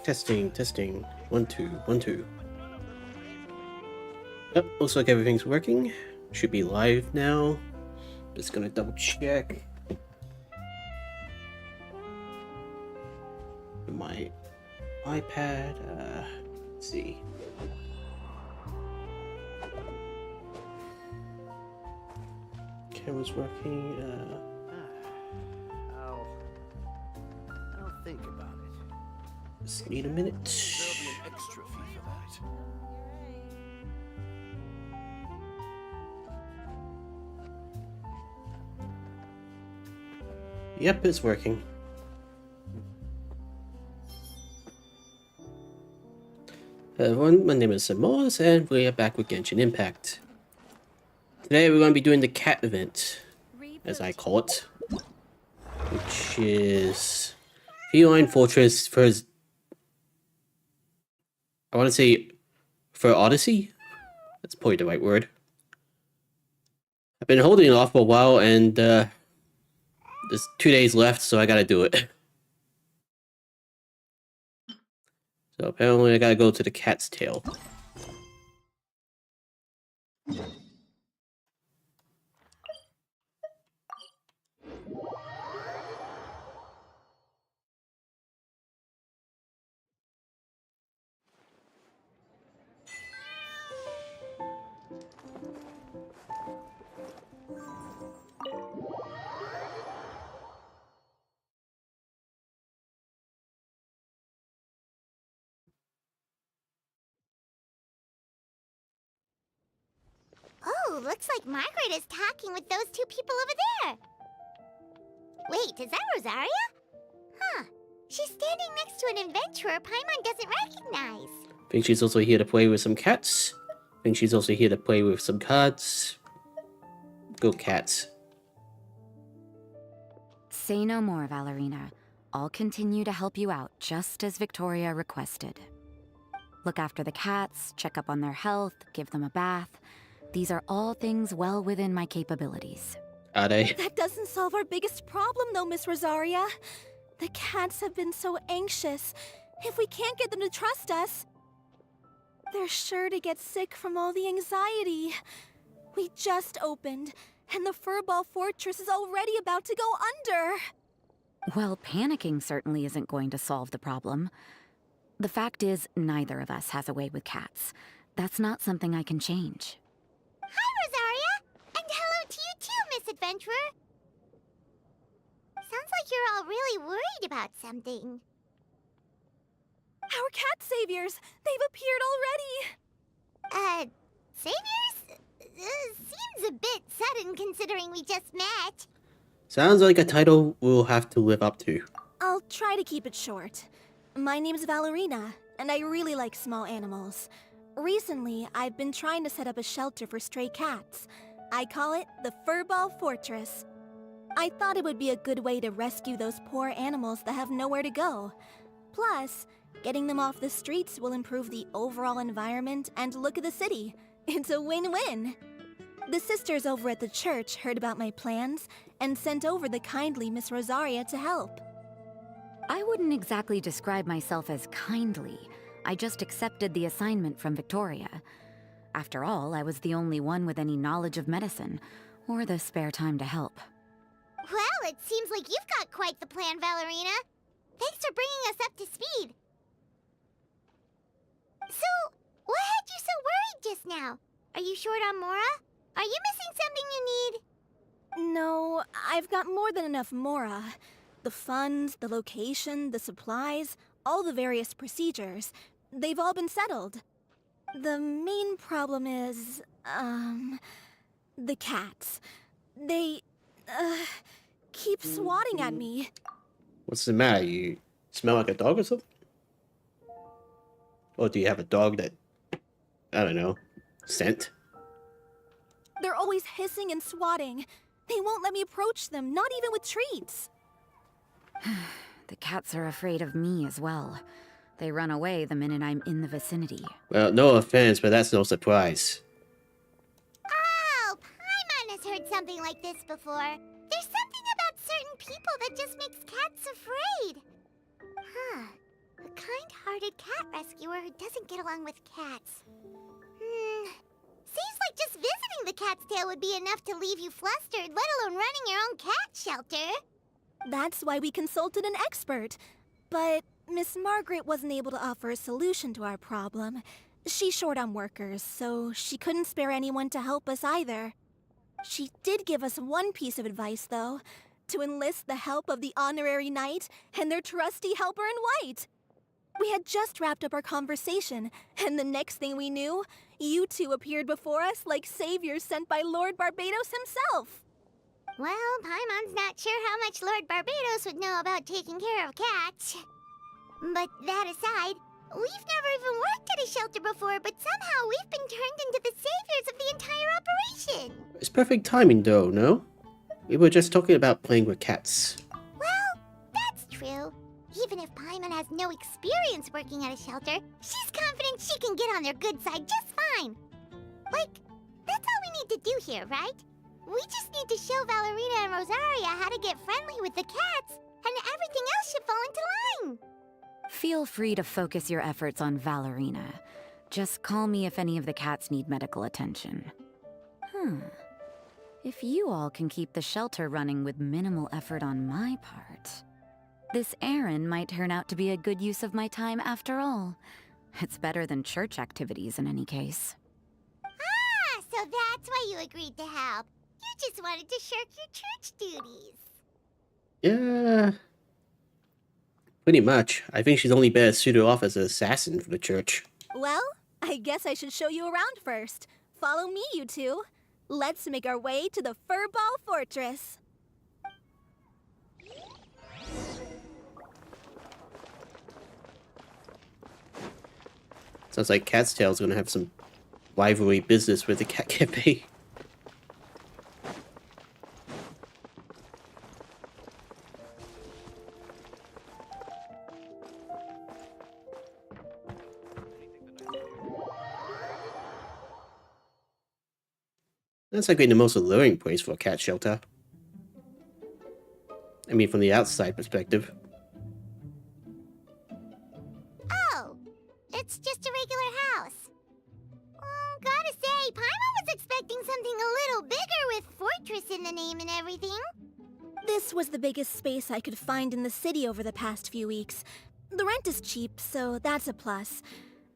Testing, testing. 1, 2, 1, 2. Yep, looks like everything's working. Should be live now. Just gonna double check. My iPad, let's see. Camera's working, I'll think about it. just need a minute. There'll be an extra fee for that. Yep, it's working. Hello everyone, my name is Xanmoas, and we are back with Genshin Impact. Today we're going to be doing the cat event, as I call it, which is Feline Fortress for, I want to say, for Odyssey? That's probably the right word. I've been holding it off for a while, and there's 2 days left, so I gotta do it. So apparently I gotta go to the cat's tail. Oh, looks like Margaret is talking with those two people over there. Wait, is that Rosaria? Huh. She's standing next to an adventurer Paimon doesn't recognize. I think she's also here to play with some cats. I think she's also here to play with some cards. Go cats. Say no more, Valerina. I'll continue to help you out, just as Victoria requested. Look after the cats, check up on their health, give them a bath. These are all things well within my capabilities. Are they? That doesn't solve our biggest problem, though, Miss Rosaria. The cats have been so anxious. If we can't get them to trust us, they're sure to get sick from all the anxiety. We just opened, and the Furball Fortress is already about to go under. Well, panicking certainly isn't going to solve the problem. The fact is, neither of us has a way with cats. That's not something I can change. Hi, Rosaria! And hello to you too, Miss Adventurer! Sounds like you're all really worried about something. Our cat saviors! They've appeared already! Saviors? Seems a bit sudden considering we just met. Sounds like a title we'll have to live up to. I'll try to keep it short. My name's Valerina, and I really like small animals. Recently, I've been trying to set up a shelter for stray cats. I call it the Furball Fortress. I thought it would be a good way to rescue those poor animals that have nowhere to go. Plus, getting them off the streets will improve the overall environment and look of the city. It's a win-win. The sisters over at the church heard about my plans and sent over the kindly Miss Rosaria to help. I wouldn't exactly describe myself as kindly. I just accepted the assignment from Victoria. After all, I was the only one with any knowledge of medicine, or the spare time to help. Well, it seems like you've got quite the plan, Valerina. Thanks for bringing us up to speed. So, what had you so worried just now? Are you short on Mora? Are you missing something you need? No, I've got more than enough Mora. The funds, the location, the supplies, all the various procedures. They've all been settled. The main problem is, the cats. They, keep swatting at me. What's the matter? You smell like a dog or something? Or do you have a dog that, I don't know, scent? They're always hissing and swatting. They won't let me approach them, not even with treats. The cats are afraid of me as well. They run away the minute I'm in the vicinity. Well, no offense, but that's no surprise. Oh, Paimon has heard something like this before. There's something about certain people that just makes cats afraid. Huh. The kind frustrated cat rescuer who doesn't get along with cats. Seems like just visiting the cat's tail would be enough to leave you flustered, let alone running your own cat shelter. That's why we consulted an expert. But Miss Margaret wasn't able to offer a solution to our problem. She's short on workers, so she couldn't spare anyone to help us either. She did give us one piece of advice, though. To enlist the help of the Honorary Knight and their trusty helper in white. We had just wrapped up our conversation, and the next thing we knew, you two appeared before us like saviors sent by Lord Barbados himself. Well, Paimon's not sure how much Lord Barbados would know about taking care of cats. But that aside, we've never even worked at a shelter before, but somehow we've been turned into the saviors of the entire operation. It's perfect timing though, no? We were just talking about playing with cats. Well, that's true. Even if Paimon has no experience working at a shelter, she's confident she can get on their good side just fine. Like, that's all we need to do here, right? We just need to show Valerina and Rosaria how to get friendly with the cats, and everything else should fall into line. Feel free to focus your efforts on Valerina. Just call me if any of the cats need medical attention. If you all can keep the shelter running with minimal effort on my part, this errand might turn out to be a good use of my time after all. It's better than church activities in any case. Ah, so that's why you agreed to help. You just wanted to shirk your church duties. Yeah. Pretty much. I think she's only better suited off as an assassin for the church. Well, I guess I should show you around first. Follow me, you two. Let's make our way to the Furball Fortress. Sounds like Cat's Tail's gonna have some rivalry business with the Cat Cafe. That's like the most alluring place for a cat shelter. I mean, from the outside perspective. Oh, it's just a regular house. Gotta say, Paimon was expecting something a little bigger with Fortress in the name and everything. This was the biggest space I could find in the city over the past few weeks. The rent is cheap, so that's a plus.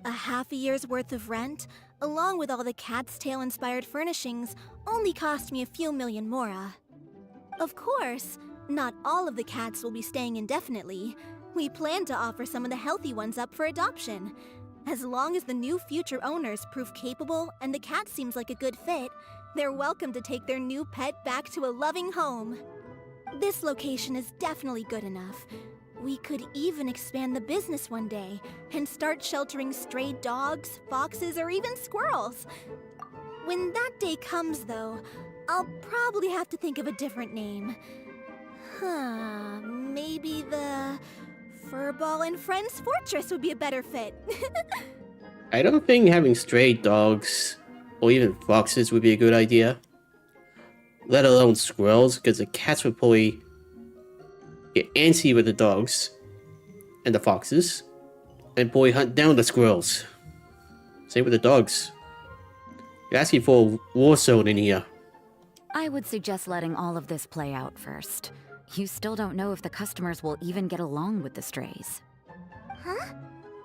A half a year's worth of rent, along with all the Cat's Tail-inspired furnishings, only cost me a few million mora. Of course, not all of the cats will be staying indefinitely. We plan to offer some of the healthy ones up for adoption. As long as the new future owners prove capable and the cat seems like a good fit, they're welcome to take their new pet back to a loving home. This location is definitely good enough. We could even expand the business one day and start sheltering stray dogs, foxes, or even squirrels. When that day comes, though, I'll probably have to think of a different name. Maybe the Furball and Friends Fortress would be a better fit. I don't think having stray dogs or even foxes would be a good idea. Let alone squirrels, because the cats would probably get antsy with the dogs and the foxes and probably hunt down the squirrels. Same with the dogs. You're asking for a war zone in here. I would suggest letting all of this play out first. You still don't know if the customers will even get along with the strays. Huh?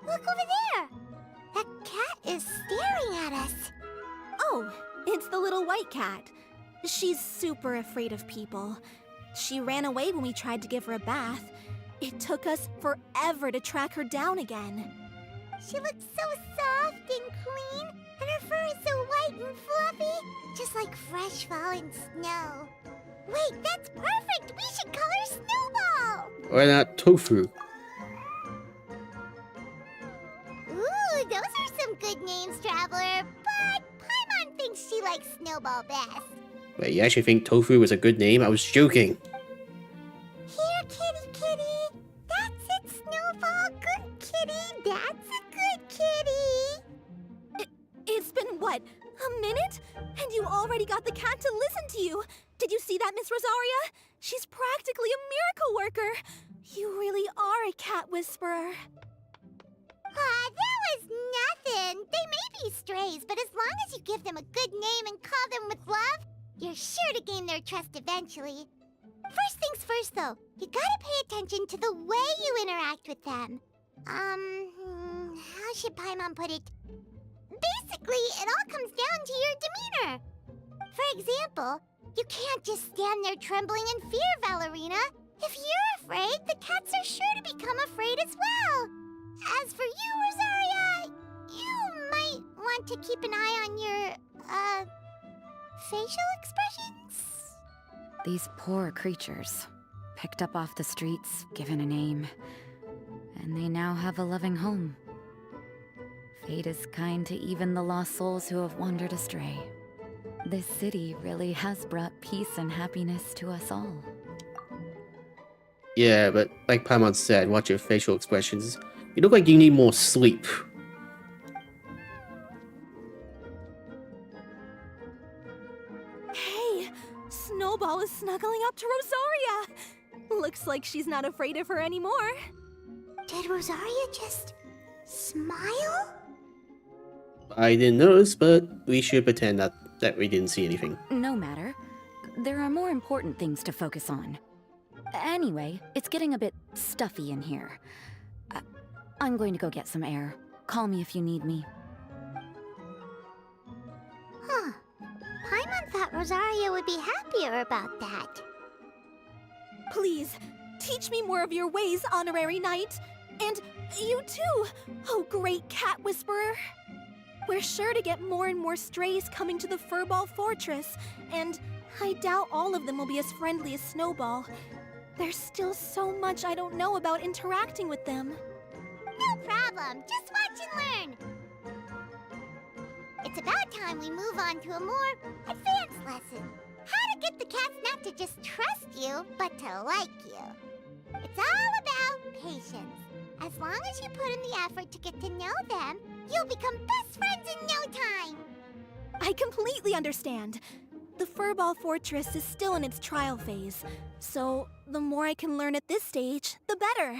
Look over there! That cat is staring at us. Oh, it's the little white cat. She's super afraid of people. She ran away when we tried to give her a bath. It took us forever to track her down again. She looks so soft and clean, and her fur is so white and fluffy, just like fresh fallen snow. Wait, that's perfect! We should call her Snowball! Why not Tofu? Ooh, those are some good names, Traveler, but Paimon thinks she likes Snowball best. Wait, you actually think Tofu was a good name? I was joking. Here, kitty kitty. That's it, Snowball. Good kitty. That's a good kitty. It's been, what, a minute? And you already got the cat to listen to you. Did you see that, Miss Rosaria? She's practically a miracle worker. You really are a cat whisperer. you give them a good name and call them with love, you're sure to gain their trust eventually. First things first, though, you gotta pay attention to the way you interact with them. How should Paimon put it? Basically, it all comes down to your demeanor. For example, you can't just stand there trembling in fear, Valerina. If you're afraid, the cats are sure to become afraid as well. As for you, Rosaria, you might want to keep an eye on your, facial expressions? These poor creatures, picked up off the streets, given a name, and they now have a loving home. Fate is kind to even the lost souls who have wandered astray. This city really has brought peace and happiness to us all. Yeah, but like Paimon said, watch your facial expressions. You look like you need more sleep. Hey, Snowball is snuggling up to Rosaria. Looks like she's not afraid of her anymore. Did Rosaria just smile? I didn't notice, but we should pretend that we didn't see anything. No matter. There are more important things to focus on. Anyway, it's getting a bit stuffy in here. I'm going to go get some air. Call me if you need me. Huh. Paimon thought Rosaria would be happier about that. Please, teach me more of your ways, Honorary Knight. And you too, oh great cat whisperer. We're sure to get more and more strays coming to the Furball Fortress, and I doubt all of them will be as friendly as Snowball. There's still so much I don't know about interacting with them. No problem. Just watch and learn. It's about time we move on to a more advanced lesson. How to get the cats not to just trust you, but to like you. It's all about patience. As long as you put in the effort to get to know them, you'll become best friends in no time. I completely understand. The Furball Fortress is still in its trial phase, so the more I can learn at this stage, the better.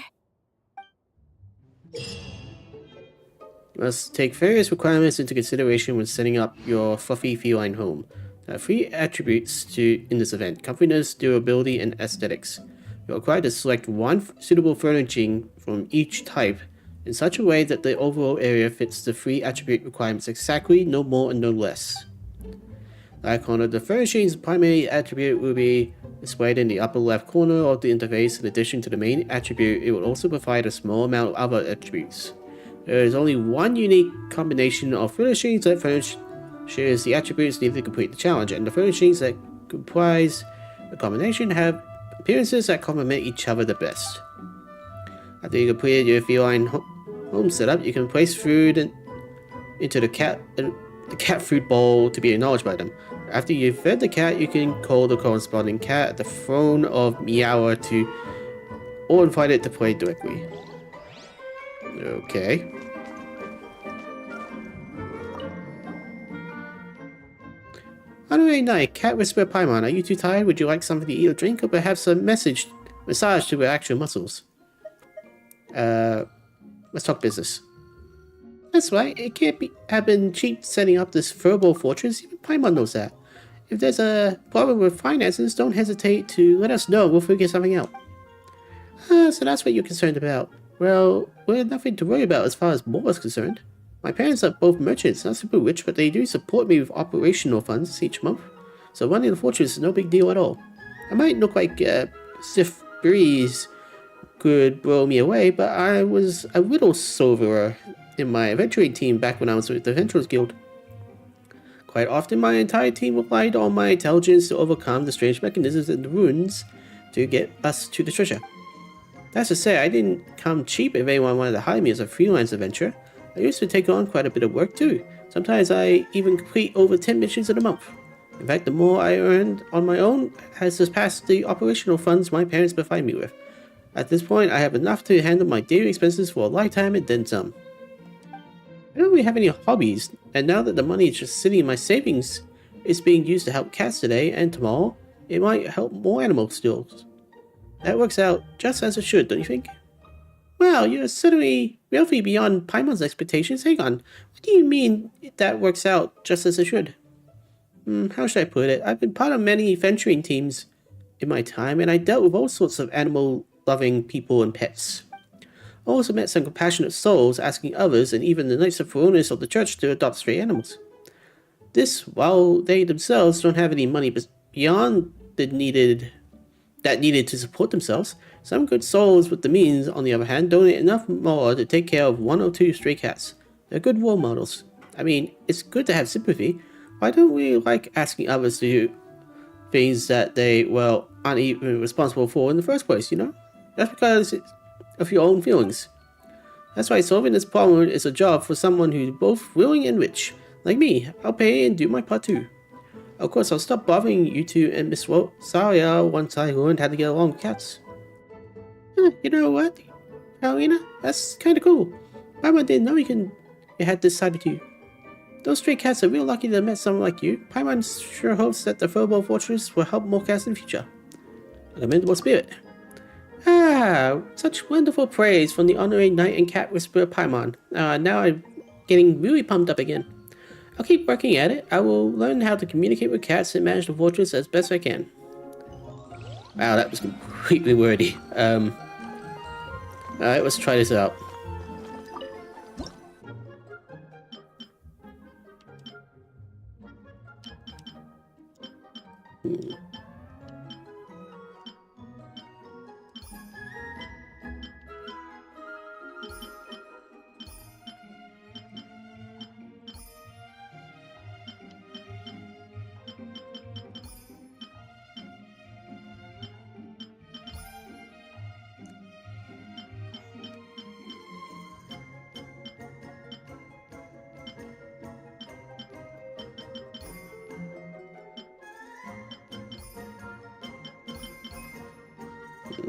You must take various requirements into consideration when setting up your fluffy feline home. There are 3 attributes in this event: comfortness, durability, and aesthetics. You're required to select 1 suitable furnishing from each type in such a way that the overall area fits the 3 attribute requirements exactly, no more and no less. The icon of the furnishing's primary attribute will be displayed in the upper left corner of the interface. In addition to the main attribute, it will also provide a small amount of other attributes. There is only 1 unique combination of furnishings that furnishes the attributes needed to complete the challenge, and the furnishings that comprise the combination have appearances that complement each other the best. After you completed your feline home setup, you can place food into the cat food bowl to be acknowledged by them. After you've fed the cat, you can call the corresponding cat at the phone of Meower or invite it to play directly. Okay. Honorary Knight, Cat Whisperer Paimon, are you too tired? Would you like something to eat or drink, or perhaps a massage to relax your muscles? Let's talk business. That's right, it can't have been cheap setting up this Furball Fortress. Even Paimon knows that. If there's a problem with finances, don't hesitate to let us know. We'll figure something out. So that's what you're concerned about. Well, we have nothing to worry about as far as more is concerned. My parents are both merchants, not super rich, but they do support me with operational funds each month. So running the fortress is no big deal at all. I might look like a stiff breeze could blow me away, but I was a little silverer in my adventuring team back when I was with the Adventurers Guild. Quite often my entire team relied on my intelligence to overcome the strange mechanisms in the ruins to get us to the treasure. That's to say, I didn't come cheap if anyone wanted to hire me as a freelance adventurer. I used to take on quite a bit of work too. Sometimes I even complete over 10 missions in a month. In fact, the more I earned on my own has surpassed the operational funds my parents provide me with. At this point, I have enough to handle my daily expenses for a lifetime and then some. I don't really have any hobbies, and now that the money is just sitting in my savings, it's being used to help cats today and tomorrow. It might help more animal stills. That works out just as it should, don't you think? Well, you're certainly wealthy beyond Paimon's expectations. Hang on, what What do you mean that works out just as it should? How should I put it? I've been part of many venturing teams in my time, and I dealt with all sorts of animal-loving people and pets. I also met some compassionate souls asking others and even the Knights of Feronis of the Church to adopt stray animals. This, while they themselves don't have any money beyond the needed to support themselves, some good souls with the means, on the other hand, donate enough more to take care of 1 or 2 stray cats. They're good role models. I mean, it's good to have sympathy. Why don't we like asking others to do things that they, well, aren't even responsible for in the first place, you know? Just because of your own feelings. That's why solving this problem is a job for someone who's both willing and rich. Like me, I'll pay and do my part too. Of course, I'll stop bothering you two and Miss Saria once I learned how to get along with cats. You know what, Alina? That's kinda cool. Paimon didn't know you had this side to you. Those stray cats are real lucky to have met someone like you. Paimon sure hopes that the Furball Fortress will help more cats in the future. A commendable spirit. Such wonderful praise from the honorary knight and cat whisperer Paimon. Now I'm getting really pumped up again. I'll keep working at it. I will learn how to communicate with cats and manage the fortress as best I can. Wow, that was completely wordy. Alright, let's try this out.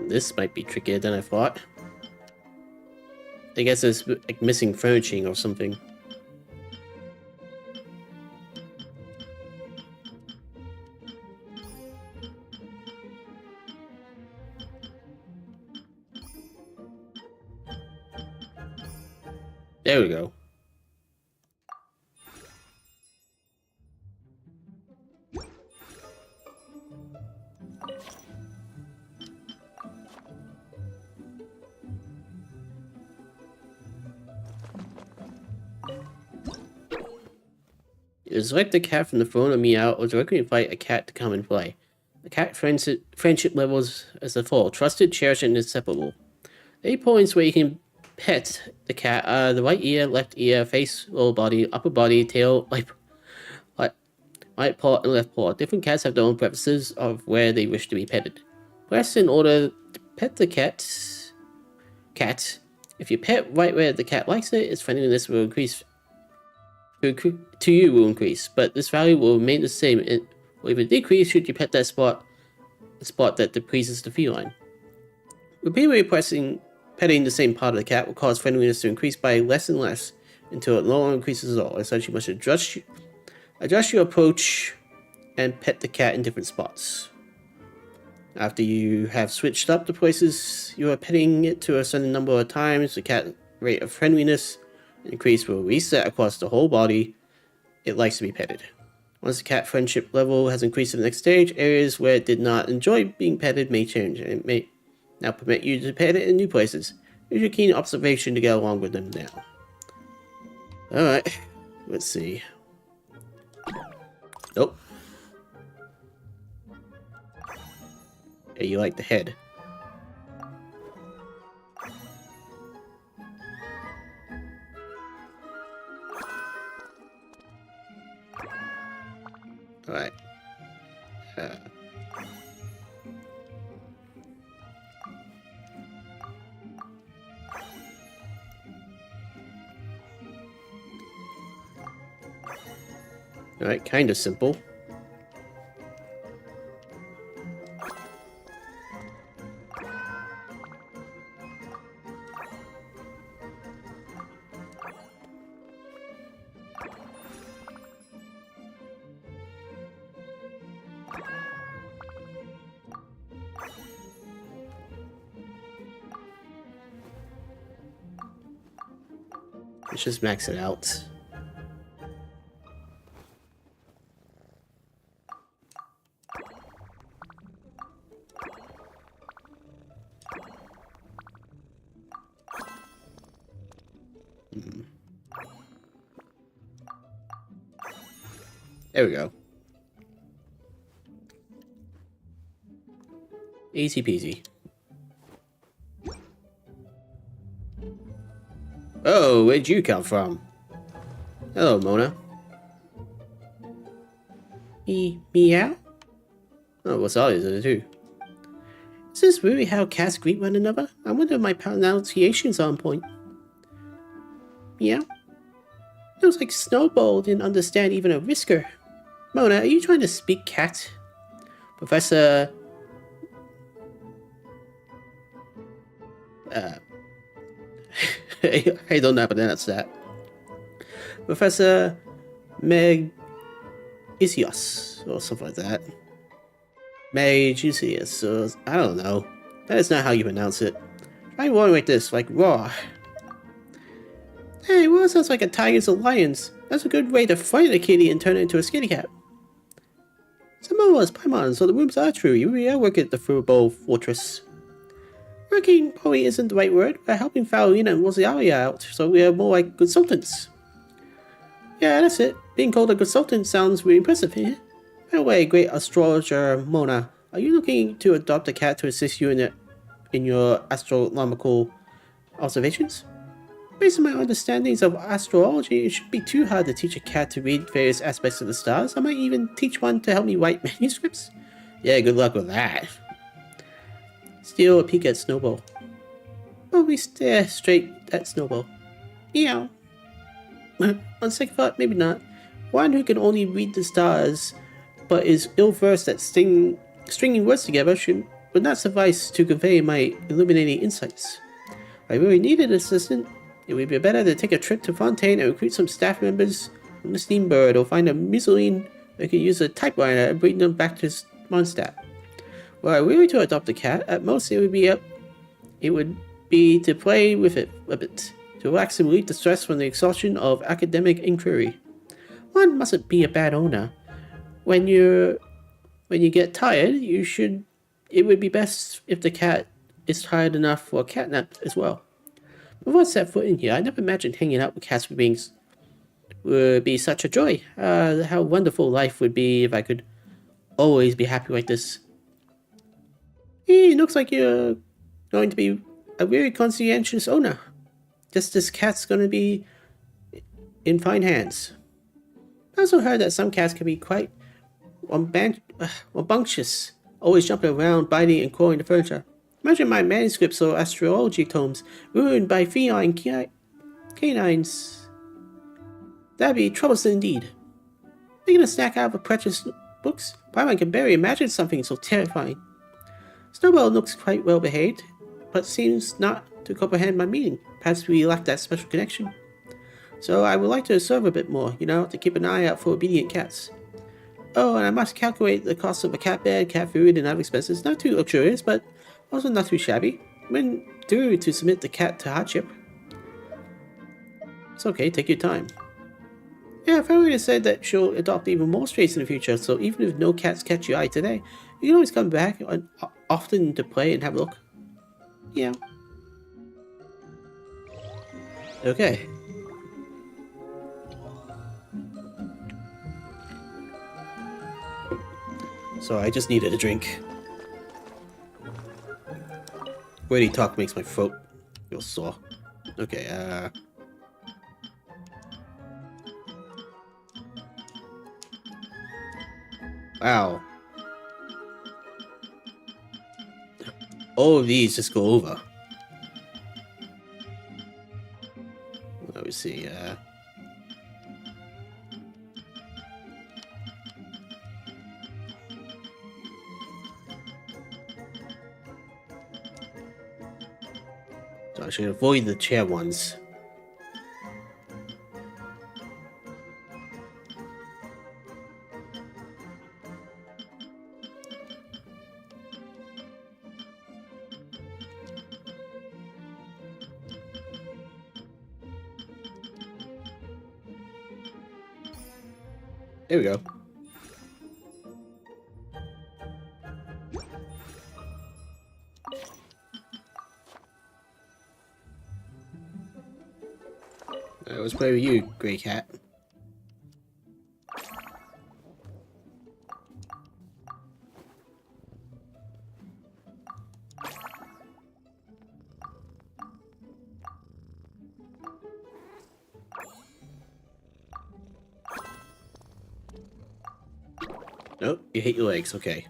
This might be trickier than I thought. I guess it's like missing furnishing or something. There we go. Select the cat from the phone or meow, or directly invite a cat to come and play. The cat friendship levels as a full. Trusted, cherished, and inseparable. 8 points where you can pet the cat are the right ear, left ear, face, lower body, upper body, tail, right paw, and left paw. Different cats have their own preferences of where they wish to be petted. Press in order to pet the cat. If you pet right where the cat likes it, its friendliness will increase. To you will increase, but this value will remain the same or even decrease should you pet that spot that decreases the feline. Repeatedly petting the same part of the cat will cause friendliness to increase by less and less until it no longer increases at all. As such, you must adjust your approach and pet the cat in different spots. After you have switched up the places you are petting it to a certain number of times, the cat rate of friendliness increase will reset across the whole body it likes to be petted. Once the cat friendship level has increased to the next stage, areas where it did not enjoy being petted may change, and it may now permit you to pet it in new places. Use your keen observation to get along with them now. Alright, let's see. Nope. Hey, you like the head. Alright. Alright, kind of simple. Let's just max it out. There we go. Easy peasy. Oh, where'd you come from? Hello, Mona. Meow? Oh, what's all is it too? Is this really how cats greet one another? I wonder if my pronunciation's on point. Meow? Feels like Snowball didn't understand even a whisker. Mona, are you trying to speak cat? Professor... I don't know how to pronounce that. Professor Megisius, or something like that. Megisius, or I don't know. That is not how you pronounce it. Try one like this, like raw. Hey, well, that sounds like a tiger's or lions. That's a good way to fight a kitty and turn it into a skinny cat. Xanmoas, Paimon, so the rumors are true. You really work at the Furball Fortress. Working probably isn't the right word. We're helping Valerina and Rosalia out, so we are more like consultants. Yeah, that's it. Being called a consultant sounds really impressive, eh? By the way, great astrologer Mona, are you looking to adopt a cat to assist you in your astronomical observations? Based on my understandings of astrology, it shouldn't be too hard to teach a cat to read various aspects of the stars. I might even teach one to help me write manuscripts. Yeah, good luck with that. Steal a peek at Snowball. Probably stare straight at Snowball. Meow. On second thought, maybe not. One who can only read the stars, but is ill-versed at stringing words together would not suffice to convey my illuminating insights. If I really needed an assistant, it would be better to take a trip to Fontaine and recruit some staff members from the Steambird, or find a Musoline that could use a typewriter and bring them back to Mondstadt. Were I really to adopt a cat, at most it would be to play with it a bit, to relax and relieve the stress from the exhaustion of academic inquiry. One mustn't be a bad owner. When you get tired, it would be best if the cat is tired enough for a cat nap as well. Before I set foot in here, I never imagined hanging out with cats would be such a joy. How wonderful life would be if I could always be happy like this. It looks like you're going to be a very conscientious owner. Just this cat's going to be in fine hands. I also heard that some cats can be quite rambunctious, always jumping around, biting and clawing the furniture. Imagine my manuscripts or astrology tomes ruined by feline canines. That'd be troublesome indeed. Making a snack out of precious books? Paimon can barely imagine something so terrifying. Snowball looks quite well behaved, but seems not to comprehend my meaning. Perhaps we lack that special connection. So I would like to observe a bit more, to keep an eye out for obedient cats. Oh, and I must calculate the cost of a cat bed, cat food, and other expenses. Not too luxurious, but also not too shabby. When due to submit the cat to hardship. It's okay, take your time. Yeah, Valerina said that she'll adopt even more strays in the future, so even if no cats catch your eye today, you can always come back often to play and have a look. Yeah. Okay. So I just needed a drink. Waiting talk makes my throat feel sore. Okay, wow. All of these just go over. Let me see, so I should avoid the chair ones. There we go. Let's play with you, Grey Cat. Nope, you hate your legs, okay.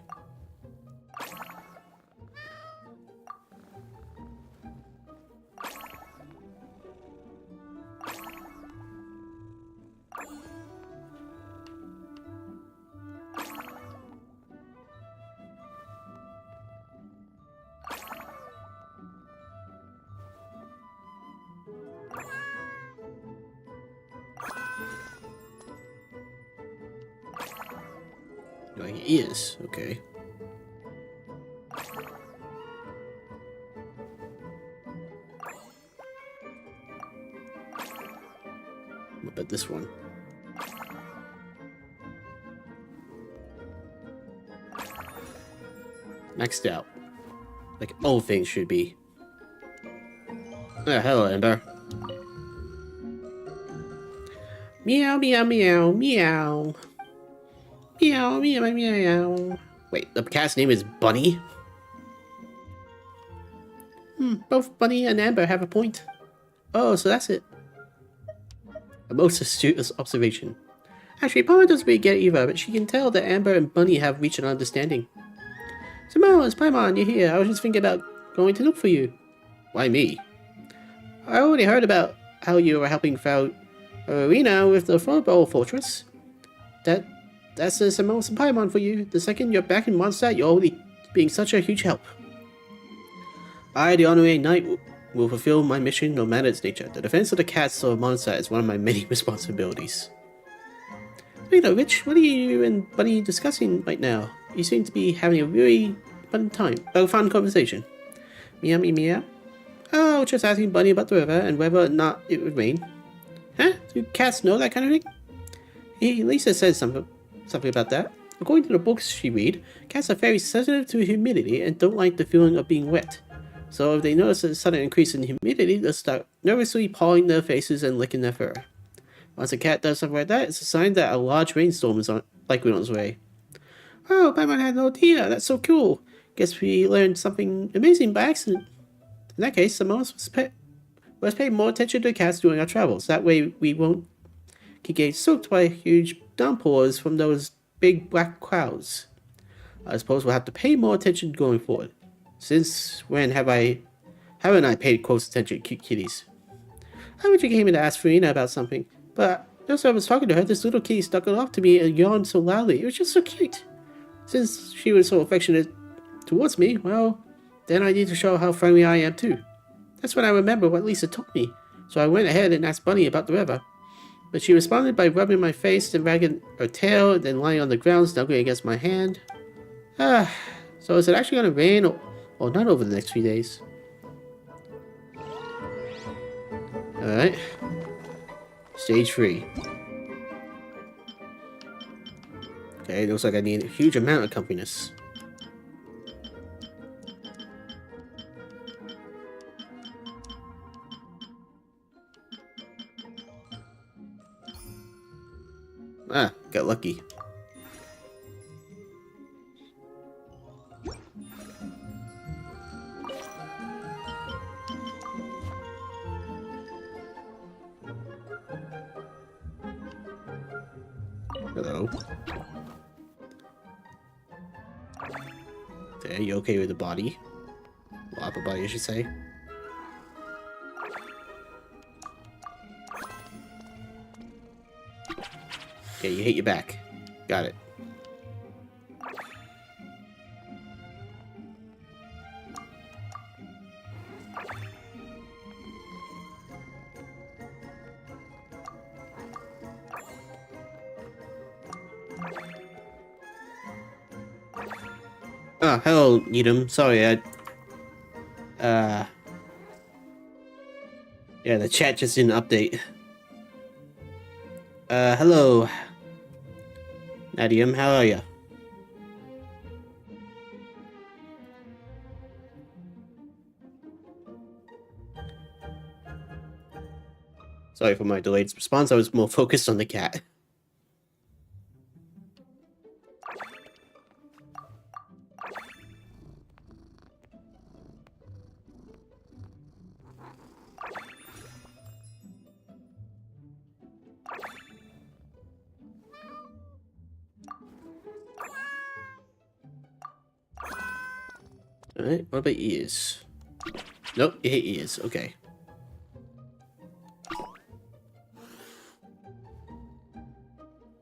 You like your ears, okay. What about this one? Maxed out. Like all things should be. Hello, Ember. Meow, meow, meow, meow. Meow, meow, meow, meow. Wait, the cat's name is Bunny? Both Bunny and Amber have a point. Oh, so that's it. A most astute observation. Actually, Paimon doesn't really get it either, but she can tell that Amber and Bunny have reached an understanding. Xanmoas, Paimon, you're here. I was just thinking about going to look for you. Why me? I already heard about how you were helping out Arena with the Furball Fortress. That's a Xanmoas and Paimon for you. The second you're back in Mondstadt, you're already being such a huge help. I, the Honorary Knight, will fulfill my mission no matter its nature. The defense of the castle of Mondstadt is one of my many responsibilities. Speaking of which, what are you and Bunny discussing right now? You seem to be having a really fun conversation. Meow, meow, meow. Oh, just asking Bunny about the river and whether or not it would rain. Huh? Do cats know that kind of thing? Lisa says something about that. According to the books she read, cats are very sensitive to humidity and don't like the feeling of being wet. So if they notice a sudden increase in humidity, they'll start nervously pawing their faces and licking their fur. Once a cat does something like that, it's a sign that a large rainstorm is likely on its way. Oh, Paimon had no idea. That's so cool. Guess we learned something amazing by accident. In that case, let's pay more attention to cats during our travels. That way we won't get soaked by huge downpours from those big black clouds. I suppose we'll have to pay more attention going forward. Since when haven't I paid close attention to cute kitties? I wish you came in to ask Farina about something, but just as I was talking to her, this little kitty stuck it off to me and yawned so loudly. It was just so cute. Since she was so affectionate towards me, well, then I need to show how friendly I am too. That's when I remember what Lisa told me, so I went ahead and asked Bunny about the river. But she responded by rubbing my face, then wagging her tail, and then lying on the ground, snuggling against my hand. So is it actually going to rain or not over the next few days? Alright. Stage 3. Okay, looks like I need a huge amount of compiness. Got lucky. Hello. Okay, you okay with the body? Well, upper body, I should say. Okay, you hate your back. Got it. Oh, hello, Needham. Sorry, yeah, the chat just didn't update. Hello. Nadium, how are ya? Sorry for my delayed response, I was more focused on the cat. Alright, what about ears? Nope, you hate ears, okay.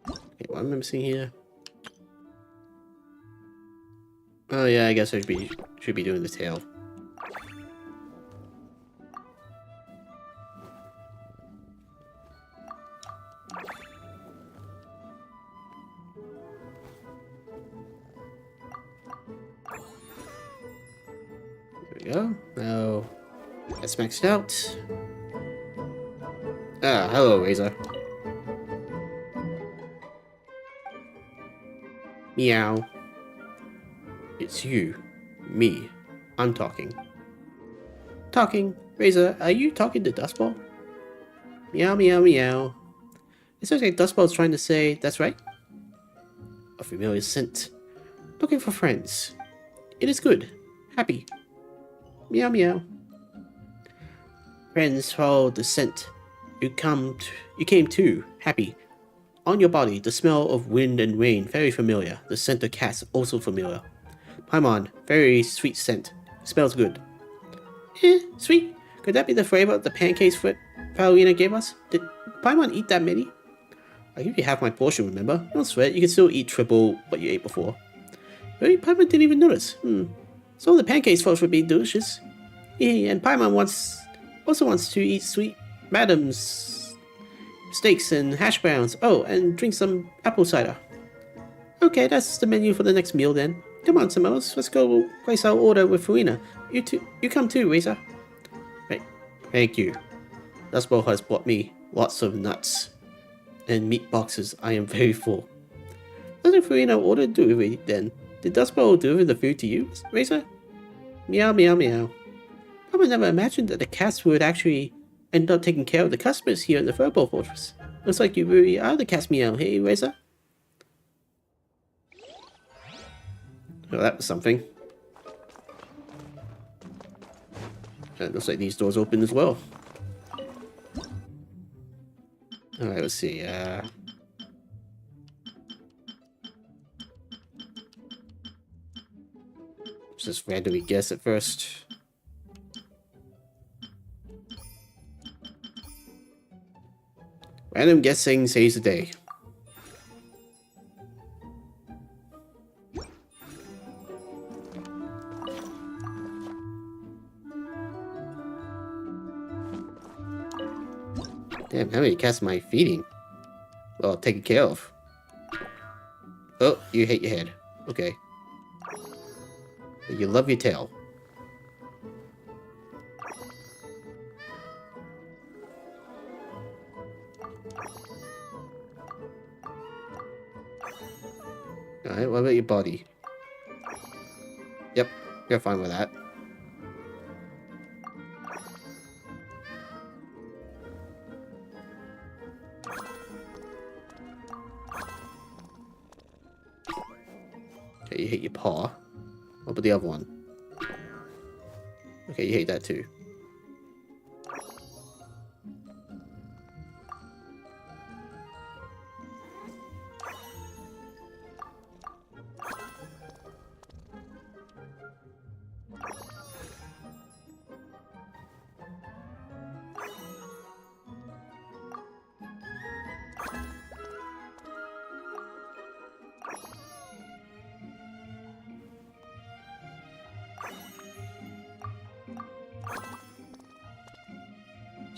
Okay, what am I missing here? Oh yeah, I guess I should be doing the tail. There we go. Now that's maxed out. Ah, hello, Razor. Meow. It's you. Me. I'm talking. Talking. Razor, are you talking to Dustball? Meow, meow, meow. It sounds like Dustball's trying to say, that's right. A familiar scent. Looking for friends. It is good. Happy. Meow, meow. Friends follow the scent. You came too. Happy. On your body, the smell of wind and rain, very familiar. The scent of cats, also familiar. Paimon, very sweet scent. Smells good. Sweet. Could that be the flavor of the pancakes Valerina gave us? Did Paimon eat that many? I gave you half my portion, remember? Don't sweat, you can still eat triple what you ate before. Really? Paimon didn't even notice. So the pancakes folks would be delicious. Yeah, and Paimon also wants to eat sweet madam's steaks and hash browns. Oh, and drink some apple cider. Okay, that's the menu for the next meal then. Come on, Xanmoas, let's go place our order with Farina. You come too, Razor. Right, thank you. Dustball has bought me lots of nuts and meat boxes. I am very full. Doesn't Farina order delivery then? Did Dustball deliver the food to you, Razor? Meow, meow, meow. I would never imagined that the cats would actually end up taking care of the customers here in the Furball Fortress. Looks like you really are the cat's meow, hey, Razor? Well, that was something. It looks like these doors open as well. Alright, let's see. Let's just randomly guess at first. Random guessing saves the day. Damn, how many cats am I feeding? Well, taking care of. Oh, you hate your head. Okay. But you love your tail. Alright, what about your body? Yep, you're fine with that. Okay, you hate your paw. What about the other one? Okay, you hate that too.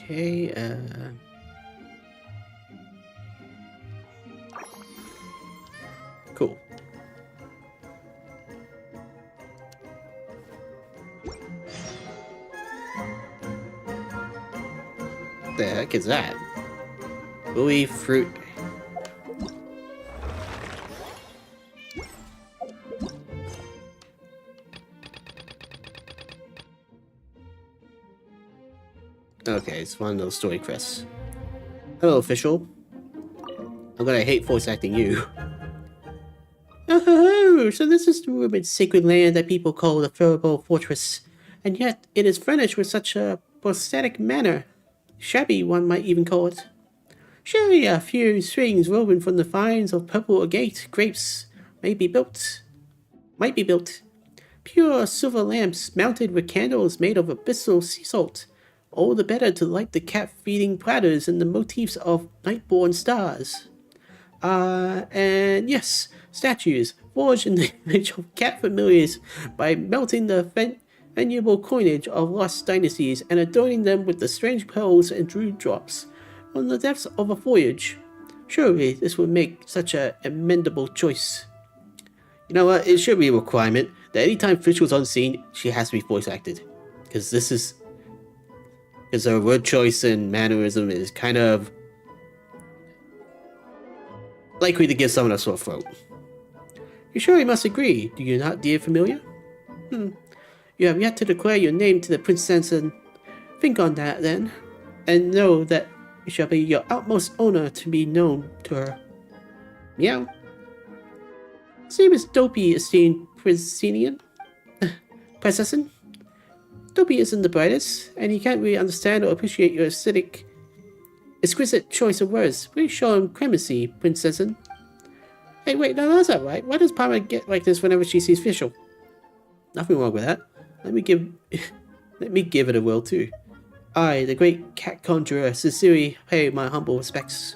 Okay, cool. The heck is that? Bluey fruit. Okay, it's one of those story quests. Hello, official. I'm gonna hate voice acting you. Oh, so this is the rumored sacred land that people call the Furbo Fortress, and yet it is furnished with such a prosthetic manner. Shabby, one might even call it. Surely a few strings woven from the vines of purple agate grapes might be built. Pure silver lamps mounted with candles made of abyssal sea salt, all the better to light the cat-feeding platters and the motifs of night-born stars. And yes, statues forged in the image of cat familiars by melting the venerable coinage of lost dynasties and adorning them with the strange pearls and druid drops on the depths of a voyage. Surely this would make such an amendable choice. You know what? It should be a requirement that anytime Fischl's on scene, she has to be voice acted. Because her word choice and mannerism is kind of likely to give someone a sore throat. You surely must agree, do you not, dear familiar? You have yet to declare your name to the princess, and think on that then, and know that it shall be your utmost honor to be known to her. Meow. Same as Dopey, esteemed Princessian. Princessin. Dopey isn't the brightest, and he can't really understand or appreciate your exquisite choice of words. Please show him clemency, Princessin. Hey, wait, no, that's not right. Why does Palmer get like this whenever she sees Fischl? Nothing wrong with that. Let me give it a whirl too. I, the great cat conjurer, sincerely pay my humble respects.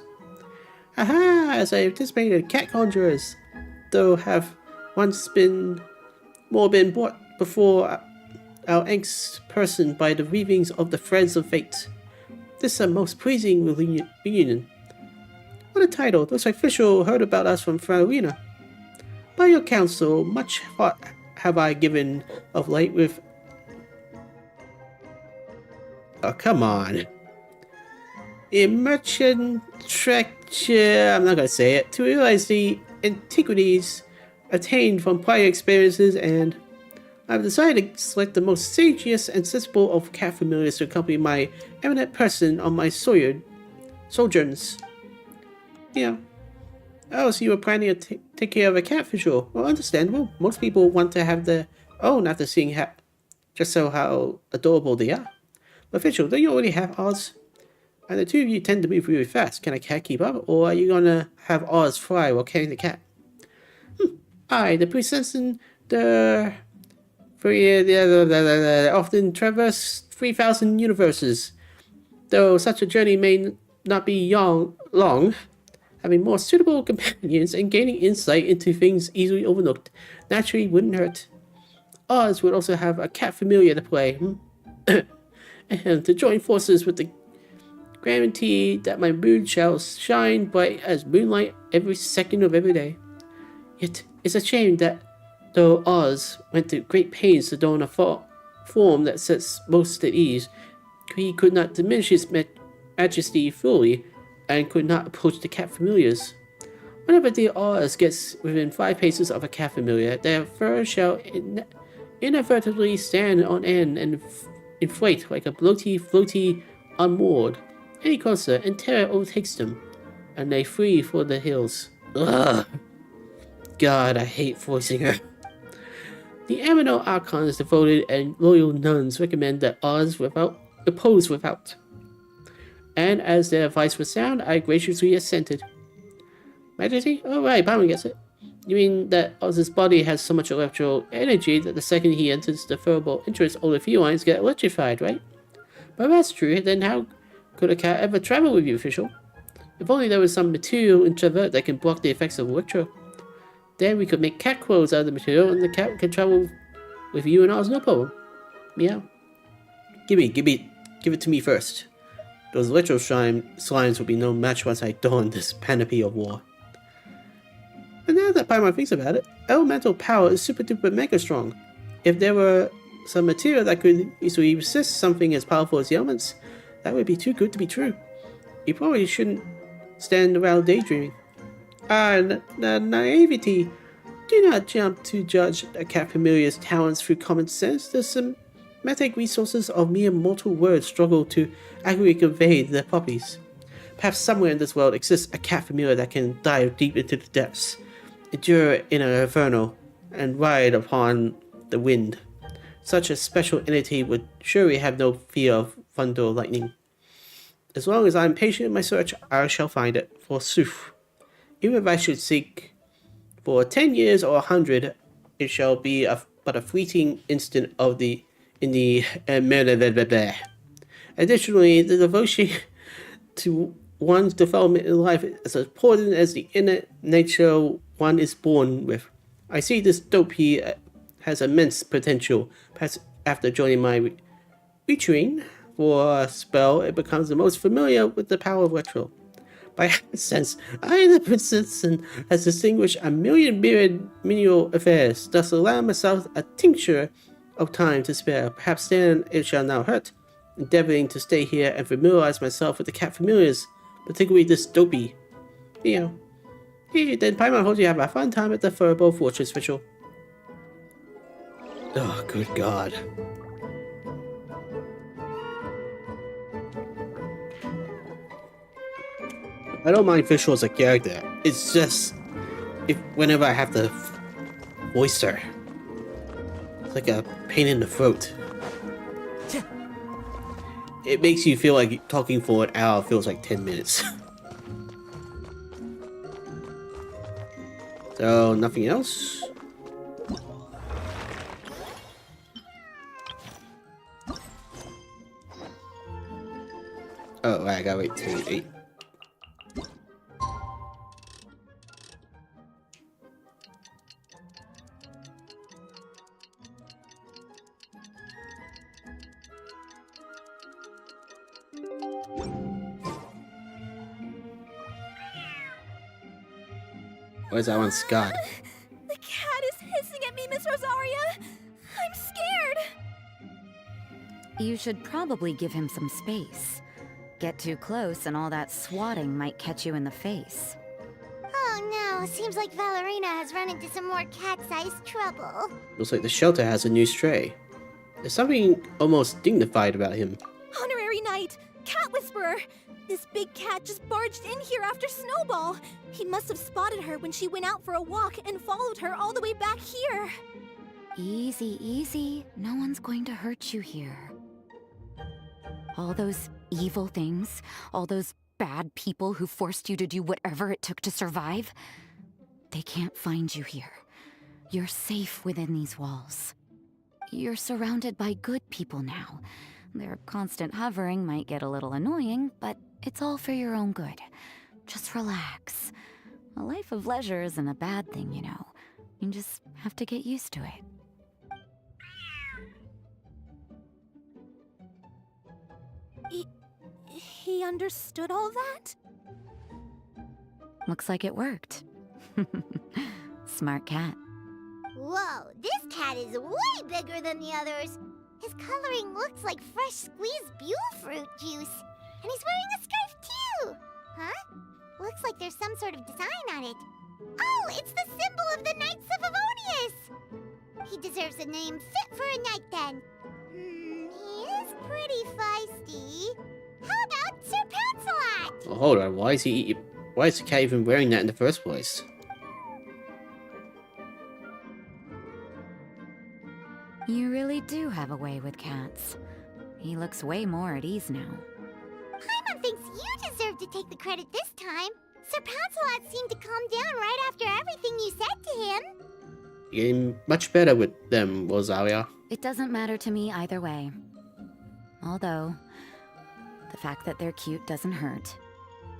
Aha! As I anticipated, cat conjurers, though, have once been brought before our angst person by the weavings of the threads of fate. This is a most pleasing reunion. What a title! Looks like Fischl heard about us from Farina. By your counsel, much thought have I given of late with... Oh, come on. Immersion treasure, I'm not gonna say it, to realize the antiquities attained from prior experiences, and I've decided to select the most sagacious and sensible of cat familiars to accompany my eminent person on my sojourns. Yeah. Oh, so you were planning to take care of a cat, Fischl. Well, understandable. Most people want to have their own after seeing just so how adorable they are. But Fischl, don't you already have Oz? And the two of you tend to move really fast. Can a cat keep up, or are you gonna have Oz fly while carrying the cat? I, the princess and the often traverse 3,000 universes. Though such a journey may not be long, having more suitable companions and gaining insight into things easily overlooked naturally wouldn't hurt. Oz would also have a cat familiar to play, and to join forces with the guarantee that my mood shall shine bright as moonlight every second of every day. Yet it's a shame that though Oz went to great pains to don a form that sets most at ease, he could not diminish his majesty fully, and could not approach the cat familiars. Whenever dear Oz gets within 5 paces of a cat familiar, their fur shall inadvertently stand on end and inflate like a floaty unmoored. Any closer, and terror overtakes them, and they flee for the hills. Ugh! God, I hate voicing her. The Aminal Archon's devoted and loyal nuns recommend that Oz oppose without. And as their advice was sound, I graciously assented. Majesty? Oh right, Palmer gets it. You mean that Oz's body has so much electrical energy that the second he enters the furble interest, all the felines get electrified, right? But if that's true, then how could a cat ever travel with you, Fischl? If only there was some material in Travert that can block the effects of electro. Then we could make cat clothes out of the material, and the cat can travel with you and Oz, no problem. Meow. Give it to me first. Those electro slimes will be no match once I don this panoply of war. And now that Paimon thinks about it, elemental power is super duper mega strong. If there were some material that could easily resist something as powerful as the elements, that would be too good to be true. You probably shouldn't stand around daydreaming. Naivety. Do not jump to judge a cat familiar's talents through common sense. The semantic resources of mere mortal words struggle to accurately convey their properties. Perhaps somewhere in this world exists a cat familiar that can dive deep into the depths, endure in an inferno, and ride upon the wind. Such a special entity would surely have no fear of thunder or lightning. As long as I am patient in my search, I shall find it, forsooth. Even if I should seek for 10 years or 100, it shall be but a fleeting instant in the Additionally, the devotion to one's development in life is as important as the inner nature one is born with. I see this dopey has immense potential. Perhaps after joining my retreat for a spell, it becomes the most familiar with the power of retro. By sense, I am the princess and has distinguished a million myriad menial affairs, thus allowing myself a tincture of time to spare. Perhaps then it shall not hurt, endeavoring to stay here and familiarize myself with the cat familiars, particularly this dopey. Then Paimon hopes you have a fun time at the Furball Fortress ritual. Oh, good God. I don't mind Fischl as a character. It's just whenever I have to voice her, it's like a pain in the throat. It makes you feel like talking for an hour feels like 10 minutes. So, nothing else? Oh, right, I gotta wait till 8. Where's that one, Scott? The cat is hissing at me, Miss Rosaria. I'm scared. You should probably give him some space. Get too close and all that swatting might catch you in the face. Oh no, seems like Valerina has run into some more cat-sized trouble. Looks like the shelter has a new stray. There's something almost dignified about him. Honorary Knight, Cat Whisperer. This big cat just barged in here after Snowball. He must have spotted her when she went out for a walk and followed her all the way back here. Easy, easy. No one's going to hurt you here. All those evil things, all those bad people who forced you to do whatever it took to survive, they can't find you here. You're safe within these walls. You're surrounded by good people now. Their constant hovering might get a little annoying, but it's all for your own good. Just relax. A life of leisure isn't a bad thing, you know. You just have to get used to it. He understood all that? Looks like it worked. Smart cat. Whoa, this cat is way bigger than the others. His coloring looks like fresh squeezed Buell fruit juice. And he's wearing a scarf too! Huh? Looks like there's some sort of design on it. Oh, it's the symbol of the Knights of Avonius! He deserves a name fit for a knight then. He is pretty feisty. How about Sir Pouncelot? Well, hold on, why is the cat even wearing that in the first place? You really do have a way with cats. He looks way more at ease now. Paimon thinks you deserve to take the credit this time. Sir Pouncelot seemed to calm down right after everything you said to him. You're getting much better with them, Rosaria. It doesn't matter to me either way. Although, the fact that they're cute doesn't hurt.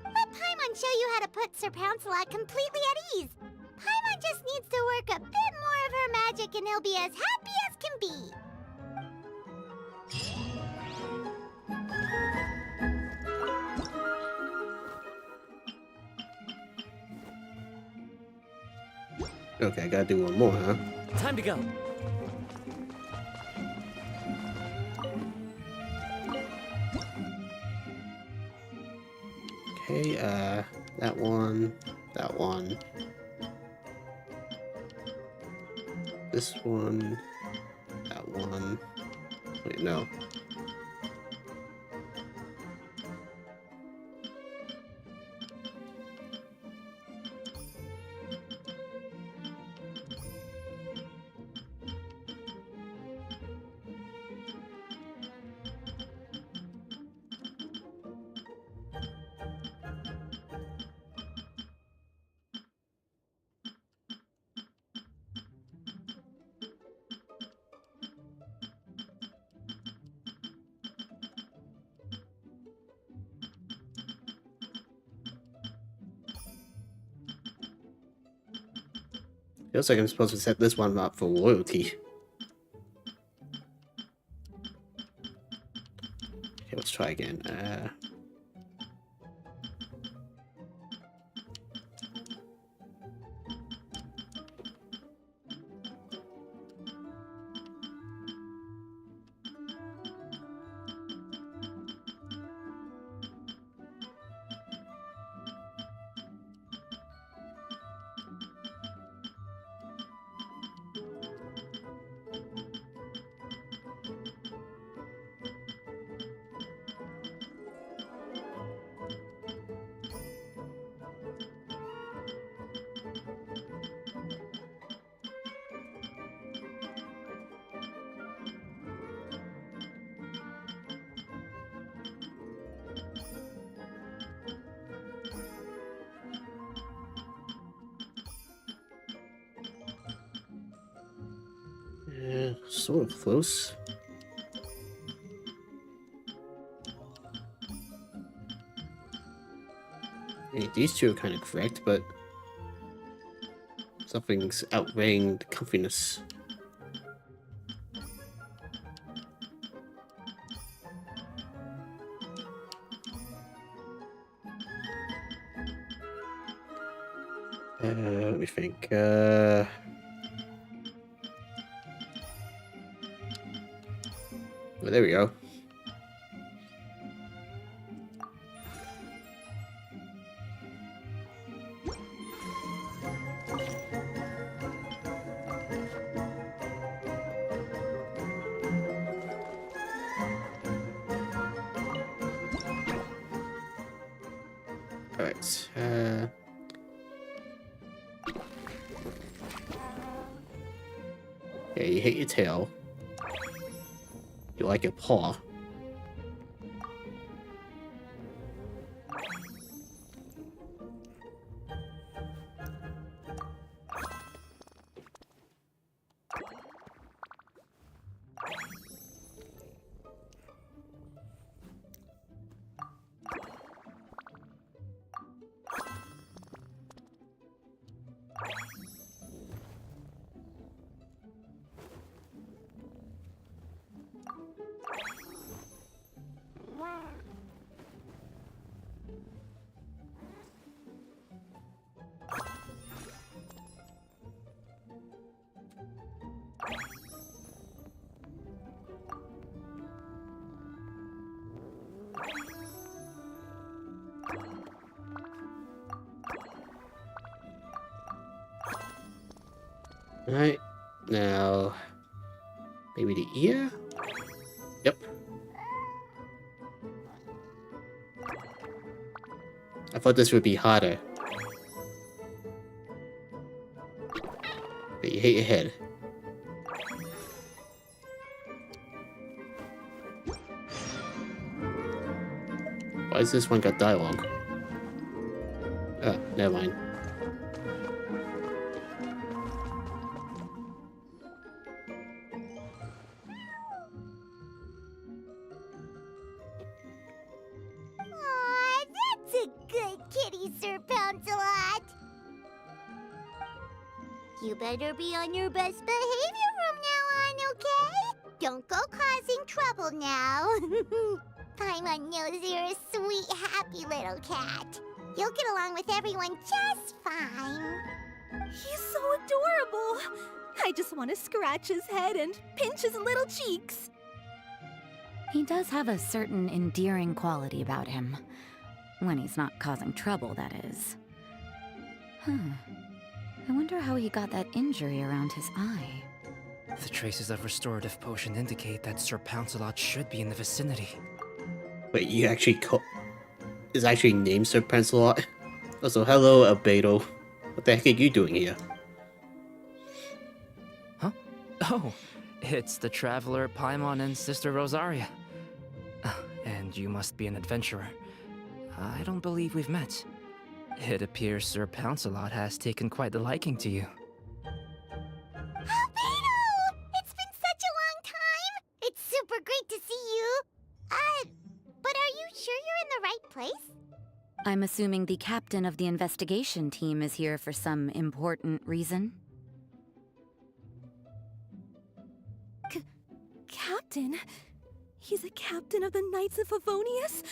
Let Paimon show you how to put Sir Pouncelot completely at ease. Paimon just needs to work a bit more of her magic and he'll be as happy as can be. Okay, I gotta do one more, huh? Time to go. Okay, that one, this one, that one. Wait, no. Feels like I'm supposed to set this one up for loyalty. Okay, let's try again. Yeah, sort of close. I mean, these two are kind of correct, but something's outweighing the comfiness. Let me think. Well, there we go. Alright, yeah, you hate your tail. You like your paw. Alright, now maybe the ear? Yep. I thought this would be harder. But you hate your head. Why is this one got dialogue? Oh, never mind. Aw, that's a good kitty, Sir Pouncelot. You better be on your best behavior from now on, okay? Don't go causing trouble now. Paimon knows you're a sweet, happy little cat. You'll get along with everyone just fine. He's so adorable. I just want to scratch his head and pinch his little cheeks. He does have a certain endearing quality about him. When he's not causing trouble, that is. I wonder how he got that injury around his eye. The traces of restorative potion indicate that Sir Pouncelot should be in the vicinity. Wait, you actually call... is actually named Sir Pouncelot? Also, hello, Albedo. What the heck are you doing here? Huh? Oh, it's the traveler Paimon and Sister Rosaria. And you must be an adventurer. I don't believe we've met. It appears Sir Pouncelot has taken quite the liking to you. Albedo! It's been such a long time! It's super great to see you! But are you sure you're in the right place? I'm assuming the captain of the investigation team is here for some important reason? captain? He's a captain of the Knights of Favonius?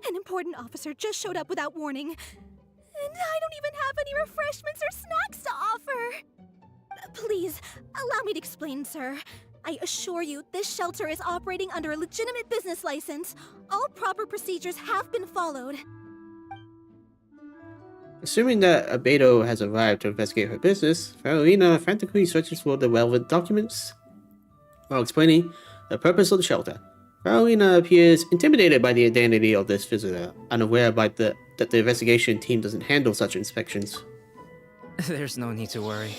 An important officer just showed up without warning. And I don't even have any refreshments or snacks to offer! Please, allow me to explain, sir. I assure you, this shelter is operating under a legitimate business license. All proper procedures have been followed. Assuming that Abedo has arrived to investigate her business, Farolina frantically searches for the relevant documents while explaining the purpose of the shelter. Farolina appears intimidated by the identity of this visitor, unaware that the investigation team doesn't handle such inspections. There's no need to worry.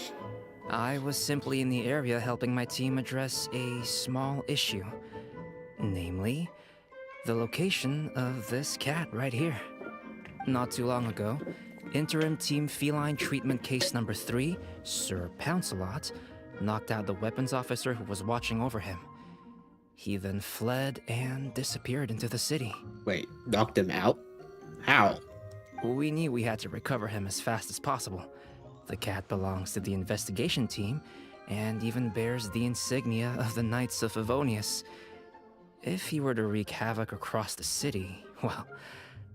I was simply in the area helping my team address a small issue. Namely, the location of this cat right here. Not too long ago, Interim Team Feline Treatment Case Number 3, Sir Pouncelot, knocked out the weapons officer who was watching over him. He then fled and disappeared into the city. Wait, knocked him out? How? We knew we had to recover him as fast as possible. The cat belongs to the investigation team, and even bears the insignia of the Knights of Favonius. If he were to wreak havoc across the city, well,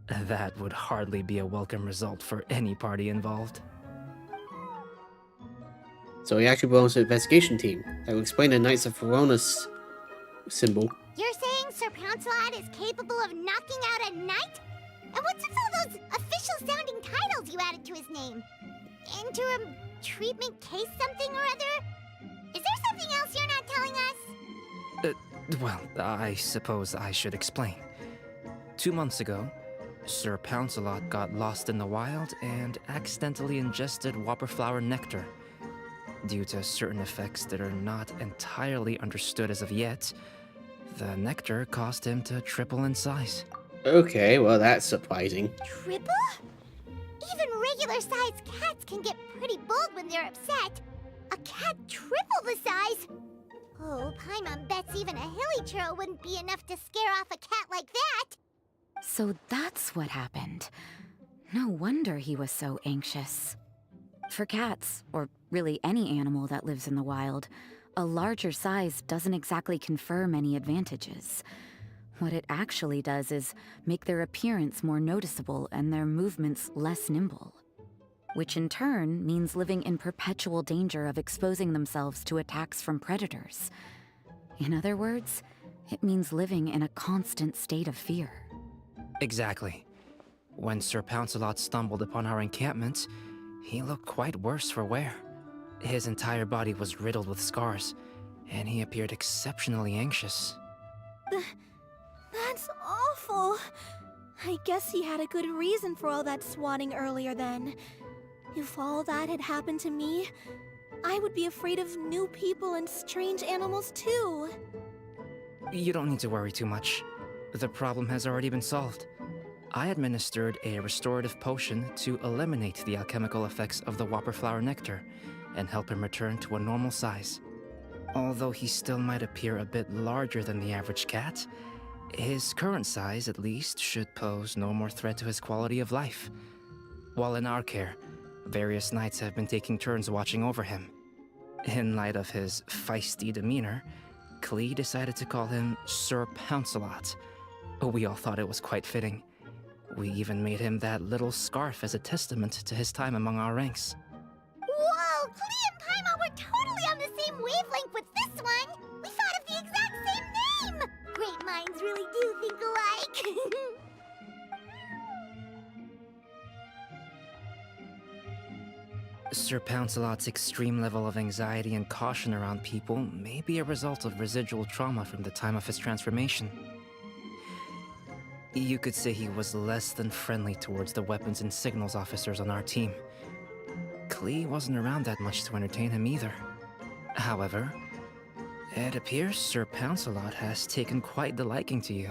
that would hardly be a welcome result for any party involved. So he actually belongs to the investigation team. That would explain the Knights of Favonius symbol. You're saying Sir Pouncelot is capable of knocking out a knight? And what's with all those official-sounding titles you added to his name? Interim treatment case something or other? Is there something else you're not telling us? Well, I suppose I should explain. 2 months ago, Sir Pouncelot got lost in the wild and accidentally ingested whopperflower nectar. Due to certain effects that are not entirely understood as of yet, the nectar caused him to triple in size. Okay, well that's surprising. Triple? Even regular-sized cats can get pretty bold when they're upset. A cat triple the size? Oh, Paimon bets even a hilly churl wouldn't be enough to scare off a cat like that. So that's what happened. No wonder he was so anxious. For cats, or really any animal that lives in the wild, a larger size doesn't exactly confer many advantages. What it actually does is make their appearance more noticeable and their movements less nimble. Which in turn means living in perpetual danger of exposing themselves to attacks from predators. In other words, it means living in a constant state of fear. Exactly. When Sir Pouncelot stumbled upon our encampment, he looked quite worse for wear. His entire body was riddled with scars, and he appeared exceptionally anxious. That's awful. I guess he had a good reason for all that swatting earlier then. If all that had happened to me, I would be afraid of new people and strange animals too. You don't need to worry too much. The problem has already been solved. I administered a restorative potion to eliminate the alchemical effects of the whopperflower nectar and help him return to a normal size. Although he still might appear a bit larger than the average cat, his current size, at least, should pose no more threat to his quality of life. While in our care, various knights have been taking turns watching over him. In light of his feisty demeanor, Klee decided to call him Sir Pouncelot. We all thought it was quite fitting. We even made him that little scarf as a testament to his time among our ranks. Whoa, Klee and Paimon were totally on the same wavelength with this one. We thought of the exact same name. Great minds really do think alike. Sir Pouncelot's extreme level of anxiety and caution around people may be a result of residual trauma from the time of his transformation. You could say he was less than friendly towards the weapons and signals officers on our team. Klee wasn't around that much to entertain him either. However, it appears Sir Pouncelot has taken quite the liking to you.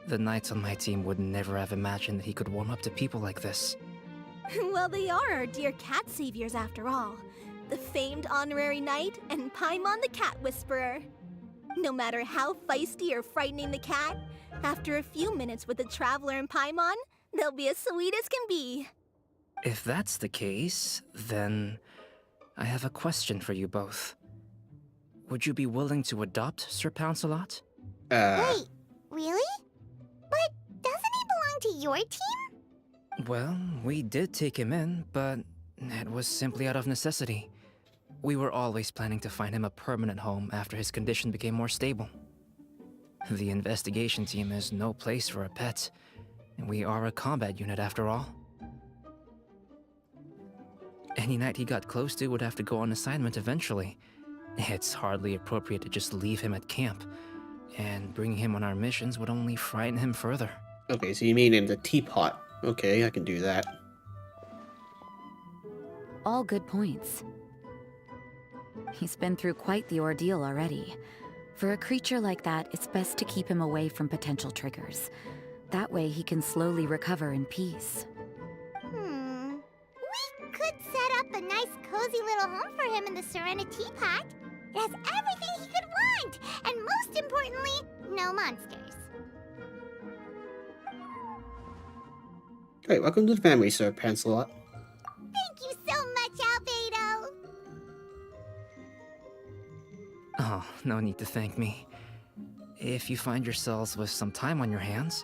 The knights on my team would never have imagined that he could warm up to people like this. Well, they are our dear cat saviors after all. The famed honorary knight and Paimon the cat whisperer. No matter how feisty or frightening the cat, after a few minutes with the traveler and Paimon, they'll be as sweet as can be. If that's the case, then I have a question for you both. would you be willing to adopt Sir Pouncelot? Wait, really? But doesn't he belong to your team? Well, we did take him in, but it was simply out of necessity. We were always planning to find him a permanent home after his condition became more stable. The investigation team is no place for a pet. We are a combat unit after all. Any knight he got close to would have to go on assignment eventually. It's hardly appropriate to just leave him at camp, and bringing him on our missions would only frighten him further. Okay, so you mean in the teapot. Okay, I can do that. All good points. He's been through quite the ordeal already. For a creature like that, it's best to keep him away from potential triggers. That way he can slowly recover in peace. We could set up a nice cozy little home for him in the Serenity Pot. It has everything he could want, and most importantly, no monsters. Great, welcome to the family, Sir Pouncelot. Thank you so much, Albedo. Oh, no need to thank me. If you find yourselves with some time on your hands,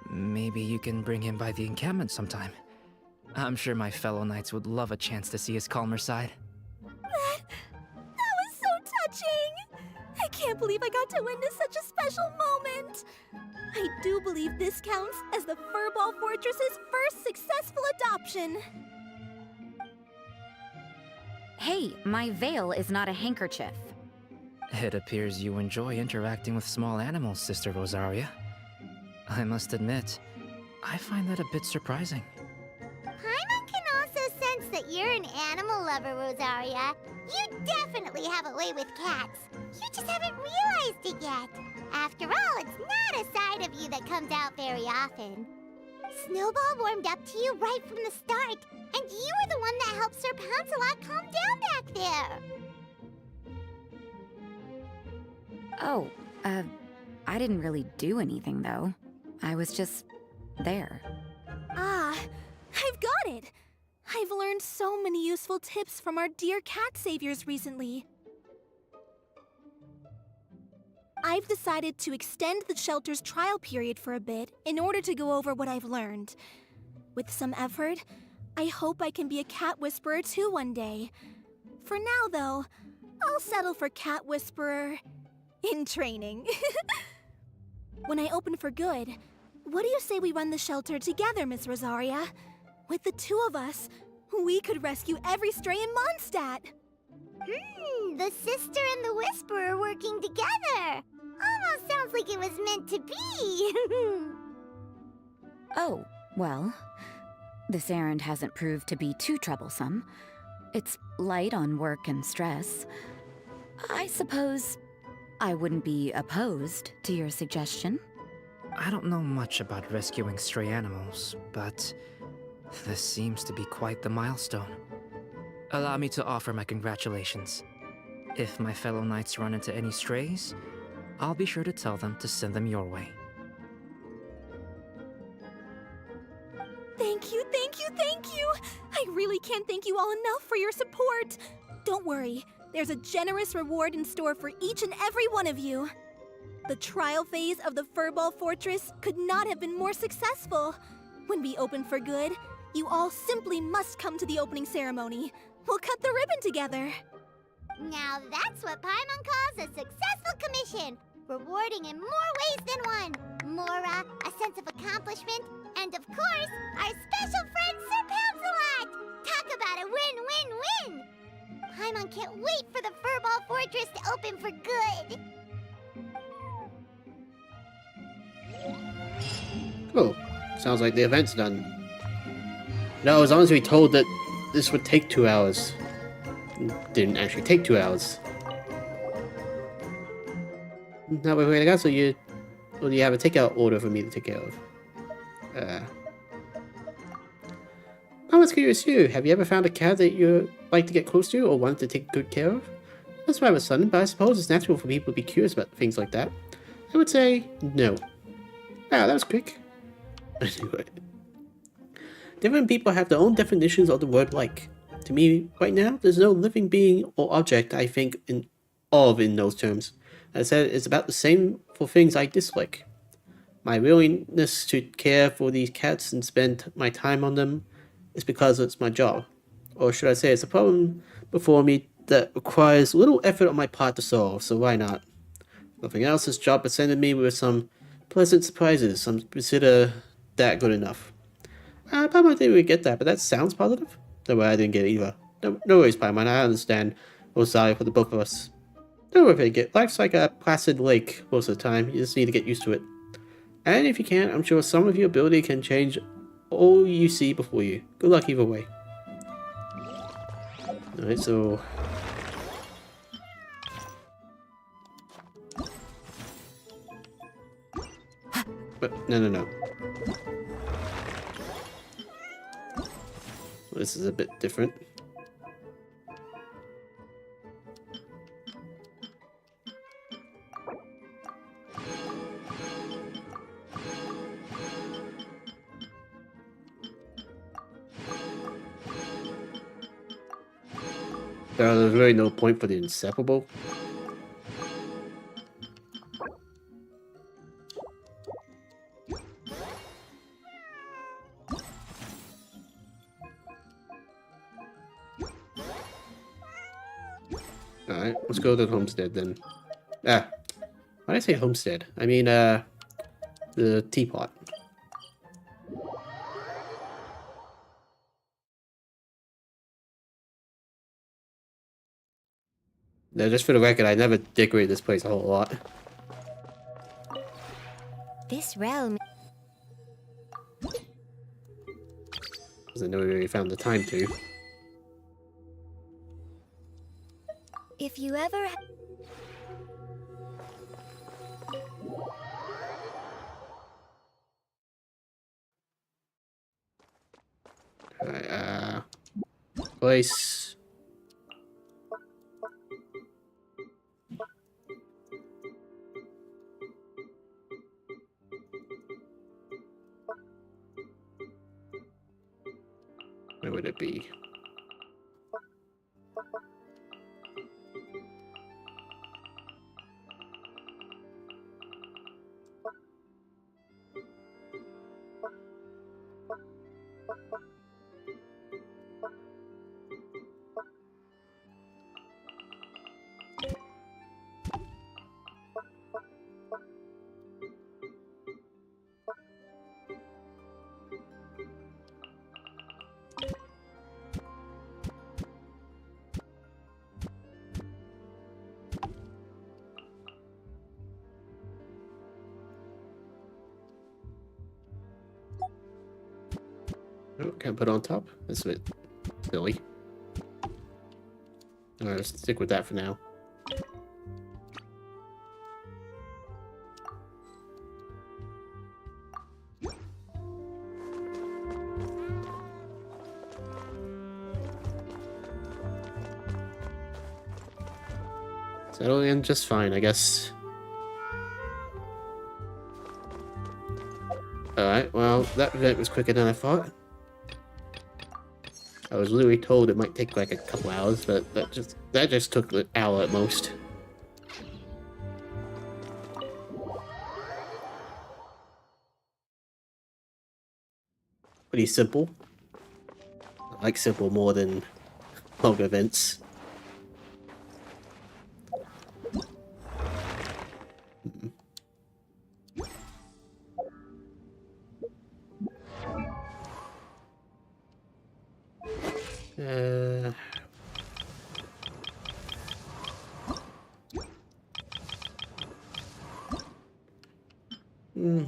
maybe you can bring him by the encampment sometime. I'm sure my fellow knights would love a chance to see his calmer side. That was so touching! I can't believe I got to witness such a special moment! I do believe this counts as the Furball Fortress's first successful adoption! Hey, my veil is not a handkerchief. It appears you enjoy interacting with small animals, Sister Rosaria. I must admit, I find that a bit surprising. Paimon can also sense that you're an animal lover, Rosaria. You definitely have a way with cats. You just haven't realized it yet. After all, it's not a side of you that comes out very often. Snowball warmed up to you right from the start, and you were the one that helped Sir Pouncelot calm down back there. Oh, I didn't really do anything though. I was just there. Ah, I've got it! I've learned so many useful tips from our dear cat saviors recently. I've decided to extend the shelter's trial period for a bit in order to go over what I've learned. With some effort, I hope I can be a cat whisperer too one day. For now, though, I'll settle for cat whisperer in training. When I open for good, what do you say we run the shelter together, Miss Rosaria? With the two of us, we could rescue every stray in Mondstadt. The sister and the whisperer working together. Almost sounds like it was meant to be. Oh, well, this errand hasn't proved to be too troublesome. It's light on work and stress. I suppose I wouldn't be opposed to your suggestion. I don't know much about rescuing stray animals, but this seems to be quite the milestone. Allow me to offer my congratulations. If my fellow knights run into any strays, I'll be sure to tell them to send them your way. Thank you, thank you, thank you! I really can't thank you all enough for your support. Don't worry, there's a generous reward in store for each and every one of you. The trial phase of the Furball Fortress could not have been more successful. When we open for good, you all simply must come to the opening ceremony. We'll cut the ribbon together. Now that's what Paimon calls a successful commission. Rewarding in more ways than one. Mora, a sense of accomplishment, and of course, our special friend Sir Pouncelot! Talk about a win-win-win! Paimon can't wait for the Furball Fortress to open for good. Oh, sounds like the event's done. No, I was honestly told that this would take 2 hours. It didn't actually take 2 hours. Now we're ready to go, so you have a takeout order for me to take care of. I was curious too. Have you ever found a cat that you like to get close to or wanted to take good care of? That's why I was sudden, but I suppose it's natural for people to be curious about things like that. I would say no. Wow, that was quick. Anyway. Different people have their own definitions of the word like. To me, right now, there's no living being or object I think in of in those terms. As I said, it's about the same for things I dislike. My willingness to care for these cats and spend my time on them is because it's my job. Or should I say, it's a problem before me that requires little effort on my part to solve, so why not? Nothing else, this job presented me with some pleasant surprises. Some consider that good enough. Paimon didn't really get that, but that sounds positive. No way, I didn't get it either. No worries, Paimon, I understand. We're sorry for the both of us. Don't overthink it. Life's like a placid lake most of the time. You just need to get used to it. And if you can't, I'm sure some of your ability can change all you see before you. Good luck either way. Alright, so... But, no. This is a bit different. There's really no point for the inseparable. Alright, let's go to the homestead then. Why did I say homestead? I mean, the teapot. Now, just for the record, I never decorated this place a whole lot. This realm. Because I never really found the time to. If you ever. Alright, place. Where would it be? Oh, can't put it on top? That's a bit silly. Alright, let's stick with that for now. Settle in just fine, I guess. Alright, well, that event was quicker than I thought. I was literally told it might take like a couple hours, but that just took an hour at most. Pretty simple. I like simple more than long events.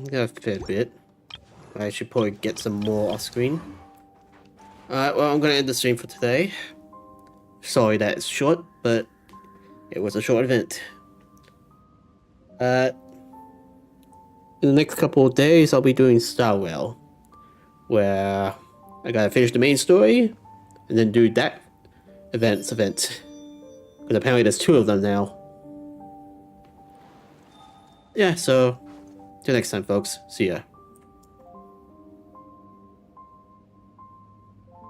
Got a fair bit. I should probably get some more off screen. Alright, well, I'm gonna end the stream for today. Sorry that it's short, but it was a short event. In the next couple of days, I'll be doing Starwell, where I gotta finish the main story and then do that event. Because apparently there's 2 of them now. Yeah, so till next time, folks. See ya.